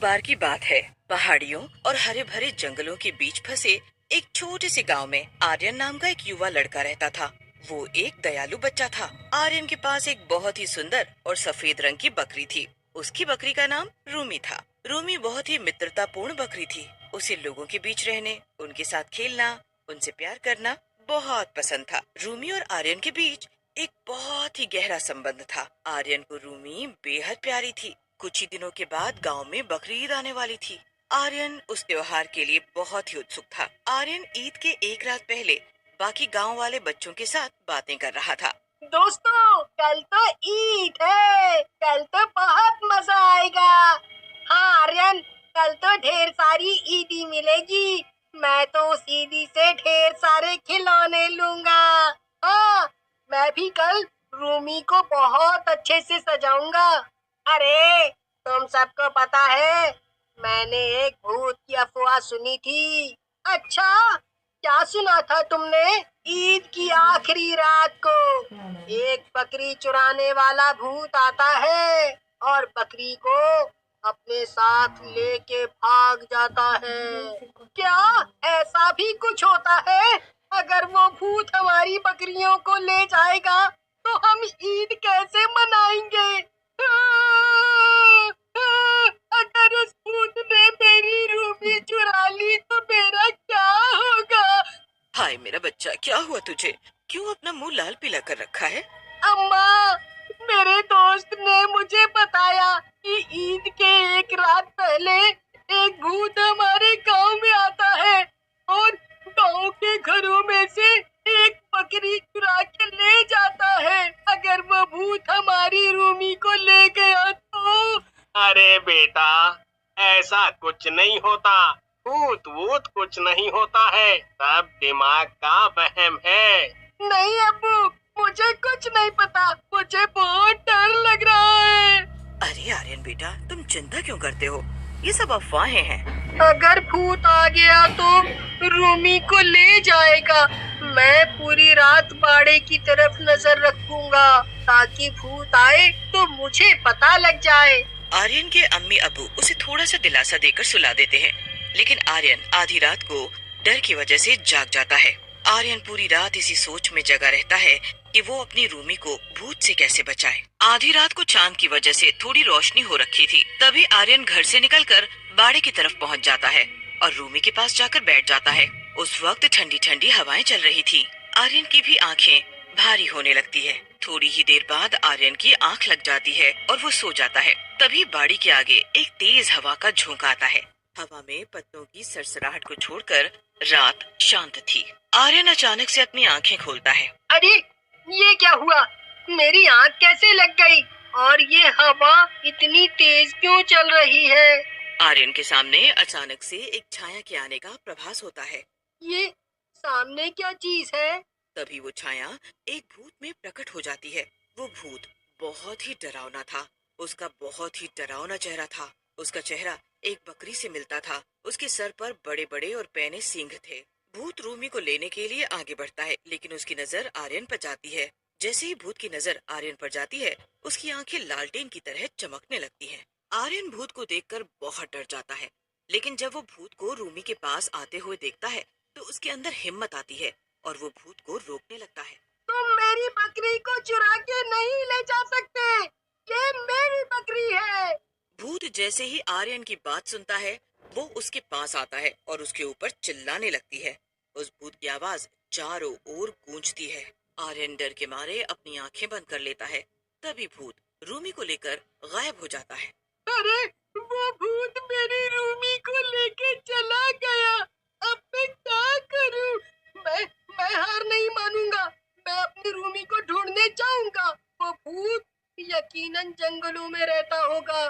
बार की बात है। पहाड़ियों और हरे भरे जंगलों के बीच फंसे एक छोटे से गांव में आर्यन नाम का एक युवा लड़का रहता था। वो एक दयालु बच्चा था। आर्यन के पास एक बहुत ही सुंदर और सफेद रंग की बकरी थी। उसकी बकरी का नाम रूमी था। रूमी बहुत ही मित्रतापूर्ण बकरी थी। उसे लोगों के बीच रहने, उनके साथ खेलना, उनसे प्यार करना बहुत पसंद था। रूमी और आर्यन के बीच एक बहुत ही गहरा संबंध था। आर्यन को रूमी बेहद प्यारी थी। कुछ ही दिनों के बाद गांव में बकरी ईद आने वाली थी। आर्यन उस त्योहार के लिए बहुत ही उत्सुक था। आर्यन ईद के एक रात पहले बाकी गांव वाले बच्चों के साथ बातें कर रहा था। दोस्तों, कल तो ईद है। कल तो बहुत मजा आएगा। हाँ आर्यन, कल तो ढेर सारी ईदी मिलेगी। मैं तो उस ईदी से ढेर सारे खिलौने लूंगा। हाँ, मैं भी कल रूमी को बहुत अच्छे से सजाऊंगा। अरे, तुम सबको पता है, मैंने एक भूत की अफवाह सुनी थी। अच्छा, क्या सुना था तुमने? ईद की आखिरी रात को एक बकरी चुराने वाला भूत आता है और बकरी को अपने साथ लेके भाग जाता है। क्या ऐसा भी कुछ होता है? अगर वो भूत हमारी बकरियों को ले जाएगा तो हम ईद कैसे मनाएंगे? अगर उस भूत ने मेरी रूबी चुरा ली तो मेरा क्या होगा? हाय मेरा बच्चा, क्या हुआ तुझे? क्यों अपना मुंह लाल पीला कर रखा है? अम्मा, मेरे दोस्त ने मुझे बताया कि ईद के एक रात पहले एक भूत हमारे गांव में आता है और गांव के घरों में से एक बकरी चुरा के ले जाता है। अगर वो भूत हमारी रूमी को ले गया तो? अरे बेटा, ऐसा कुछ नहीं होता। भूत वूत कुछ नहीं होता है, सब दिमाग का वहम है। नहीं अब्बू, मुझे कुछ नहीं पता। मुझे बहुत डर लग रहा है। अरे आर्यन बेटा, तुम चिंता क्यों करते हो? ये सब अफवाहें हैं। अगर भूत आ गया तो रूमी को ले जाएगा। मैं पूरी रात बाड़े की तरफ नजर रखूंगा ताकि भूत आए तो मुझे पता लग जाए। आर्यन के अम्मी अबू उसे थोड़ा सा दिलासा देकर सुला देते हैं, लेकिन आर्यन आधी रात को डर की वजह से जाग जाता है। आर्यन पूरी रात इसी सोच में जगा रहता है कि वो अपनी रूमी को भूत से कैसे बचाए। आधी रात को चांद की वजह से थोड़ी रोशनी हो रखी थी। तभी आर्यन घर से निकलकर बाड़े की तरफ पहुंच जाता है और रूमी के पास जाकर बैठ जाता है। उस वक्त ठंडी ठंडी हवाएं चल रही थी। आर्यन की भी आंखें भारी होने लगती है। थोड़ी ही देर बाद आर्यन की आंख लग जाती है और वो सो जाता है। तभी बाड़ी के आगे एक तेज हवा का झोंका आता है। हवा में पत्तों की सरसराहट को छोड़कर रात शांत थी। आर्यन अचानक से अपनी आंखें खोलता है। अरे, ये क्या हुआ? मेरी आंख कैसे लग गई? और ये हवा इतनी तेज क्यों चल रही है? आर्यन के सामने अचानक से एक छाया के आने का प्रभास होता है। ये सामने क्या चीज है? तभी वो छाया एक भूत में प्रकट हो जाती है। वो भूत बहुत ही डरावना था। उसका बहुत ही डरावना चेहरा था। उसका चेहरा एक बकरी से मिलता था। उसके सर पर बड़े बड़े और पैने सींग थे। भूत रूमी को लेने के लिए आगे बढ़ता है, लेकिन उसकी नजर आर्यन पर जाती है। जैसे ही भूत की नजर आर्यन पर जाती है, उसकी आंखें लालटेन की तरह चमकने लगती हैं। आर्यन भूत को देखकर बहुत डर जाता है, लेकिन जब वो भूत को रूमी के पास आते हुए देखता है तो उसके अंदर हिम्मत आती है और वो भूत को रोकने लगता है। तुम मेरी बकरी को चुरा के नहीं ले जा सकते। ये मेरी बकरी है। भूत जैसे ही आर्यन की बात सुनता है, वो उसके पास आता है और उसके ऊपर चिल्लाने लगती है। उस भूत की आवाज चारों ओर गूंजती है। आर्यन डर के मारे अपनी आंखें बंद कर लेता है। तभी भूत रूमी को लेकर गायब हो जाता है। अरे, वो भूत मेरी रूमी को लेके चला गया। अब मैं क्या करूं? मैं हार नहीं मानूंगा। मैं अपनी रूमी को ढूंढने जाऊंगा। वो भूत यकीनन जंगलों में रहता होगा।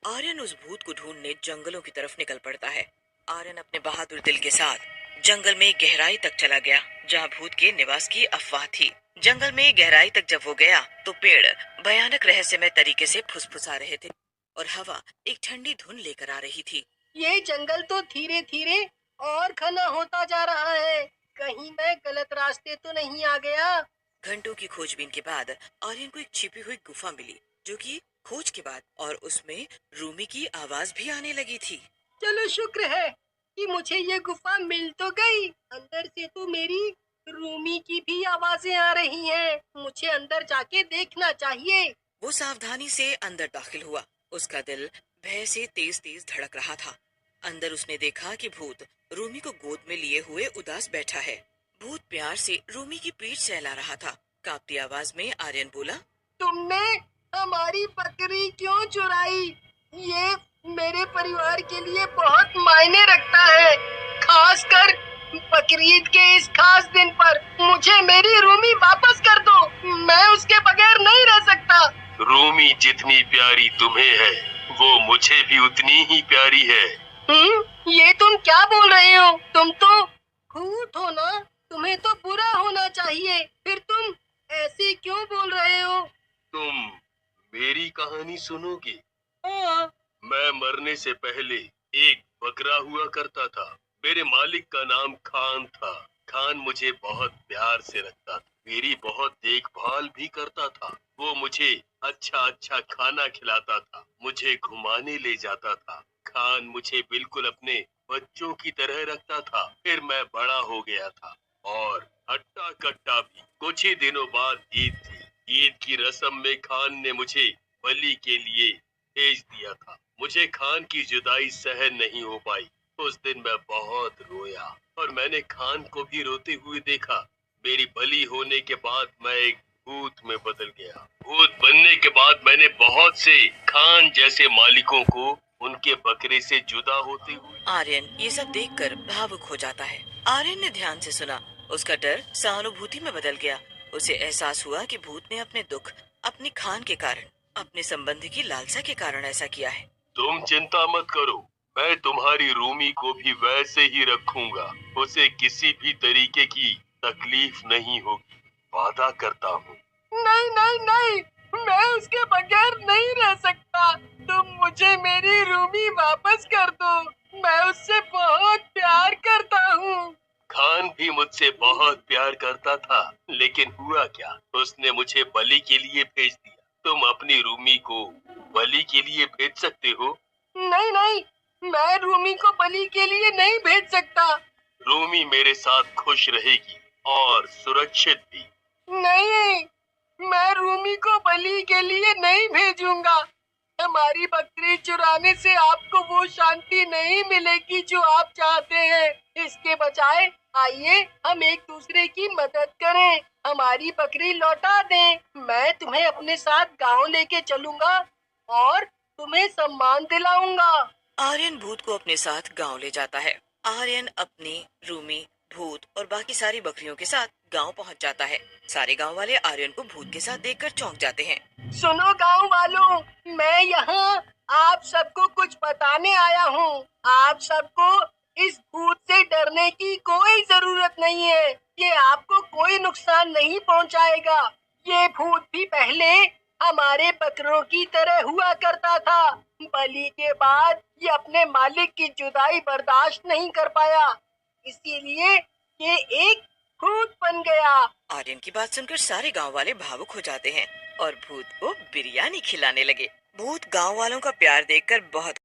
आर्यन उस भूत को ढूंढने जंगलों की तरफ निकल पड़ता है। आर्यन अपने बहादुर दिल के साथ जंगल में गहराई तक चला गया, जहाँ भूत के निवास की अफवाह थी। जंगल में गहराई तक जब वो गया तो पेड़ भयानक रहस्यमय तरीके से फुसफुसा रहे थे और हवा एक ठंडी धुन लेकर आ रही थी। ये जंगल तो धीरे धीरे और घना होता जा रहा है। कहीं मैं गलत रास्ते तो नहीं आ गया? घंटों की खोजबीन के बाद आर्यन को एक छिपी हुई गुफा मिली, जो कि खोज के बाद और उसमें रूमी की आवाज भी आने लगी थी। चलो शुक्र है कि मुझे ये गुफा मिल तो गई। अंदर से तो मेरी रूमी की भी आवाजें आ रही हैं। मुझे अंदर जाके देखना चाहिए। वो सावधानी से अंदर दाखिल हुआ। उसका दिल भय से तेज तेज धड़क रहा था। अंदर उसने देखा कि भूत रूमी को गोद में लिए हुए उदास बैठा है। भूत प्यार से रूमी की पीठ सहला रहा था। कांपती आवाज में आर्यन बोला, तुमने हमारी बकरी क्यों चुराई? ये मेरे परिवार के लिए बहुत मायने रखता है, खासकर बकरीद के इस खास दिन पर। मुझे मेरी रूमी वापस कर दो। मैं उसके बगैर नहीं रह सकता। रूमी जितनी प्यारी तुम्हें है, वो मुझे भी उतनी ही प्यारी है। ये तुम क्या बोल रहे हो? तुम तो भूत हो ना? तुम्हें तो बुरा होना चाहिए। फिर तुम ऐसे क्यों बोल रहे हो? तुम मेरी कहानी सुनोगे? हाँ। मैं मरने से पहले एक बकरा हुआ करता था। मेरे मालिक का नाम खान था। खान मुझे बहुत प्यार से रखता था, मेरी बहुत देखभाल भी करता था। वो मुझे अच्छा अच्छा खाना खिलाता था, मुझे घुमाने ले जाता था। खान मुझे बिल्कुल अपने बच्चों की तरह रखता था। फिर मैं बड़ा हो गया था और हट्टा कट्टा भी। कुछ ही दिनों बाद ईद थी। ईद की रस्म में खान ने मुझे बलि के लिए भेज दिया था। मुझे खान की जुदाई सहन नहीं हो पाई। उस दिन मैं बहुत रोया और मैंने खान को भी रोते हुए देखा। मेरी बलि होने के बाद मैं एक भूत में बदल गया। भूत बनने के बाद मैंने बहुत से खान जैसे मालिकों को उनके बकरे से जुदा होते हुए। आर्यन ये सब देखकर भावुक हो जाता है। आर्यन ने ध्यान से सुना। उसका डर सहानुभूति में बदल गया। उसे एहसास हुआ कि भूत ने अपने दुख, अपनी खान के कारण, अपने संबंध की लालसा के कारण ऐसा किया है। तुम चिंता मत करो, मैं तुम्हारी रूमी को भी वैसे ही रखूंगा। उसे किसी भी तरीके की तकलीफ नहीं होगी, वादा करता हूँ। नहीं नहीं नहीं, मैं उसके बगैर नहीं रह सकता। तुम मुझे मेरी रूमी वापस कर दो। मैं उससे बहुत प्यार करता हूँ। खान भी मुझसे बहुत प्यार करता था, लेकिन हुआ क्या, उसने मुझे बलि के लिए भेज दिया। तुम अपनी रूमी को बलि के लिए भेज सकते हो? नहीं नहीं, मैं रूमी को बलि के लिए नहीं भेज सकता। रूमी मेरे साथ खुश रहेगी और सुरक्षित भी। नहीं, मैं रूमी को बलि के लिए नहीं भेजूंगा। हमारी बकरी चुराने से आपको वो शांति नहीं मिलेगी जो आप चाहते हैं। इसके बजाय आइए हम एक दूसरे की मदद करें, हमारी बकरी लौटा दें। मैं तुम्हें अपने साथ गांव लेके चलूंगा और तुम्हें सम्मान दिलाऊंगा। आर्यन भूत को अपने साथ गांव ले जाता है। आर्यन अपनी, रूमी, भूत और बाकी सारी बकरियों के साथ गांव पहुंच जाता है। सारे गांव वाले आर्यन को भूत के साथ देखकर चौंक जाते हैं। सुनो गांव वालों, मैं यहाँ आप सबको कुछ बताने आया हूँ। आप सबको इस भूत से डरने की कोई जरूरत नहीं है। ये आपको कोई नुकसान नहीं पहुँचाएगा। ये भूत भी पहले हमारे बकरों की तरह हुआ करता था। बलि के बाद ये अपने मालिक की जुदाई बर्दाश्त नहीं कर पाया, इसीलिए ये एक भूत बन गया। आर्यन की बात सुनकर सारे गांव वाले भावुक हो जाते हैं और भूत को बिरयानी खिलाने लगे। भूत गांव वालों का प्यार देखकर बहुत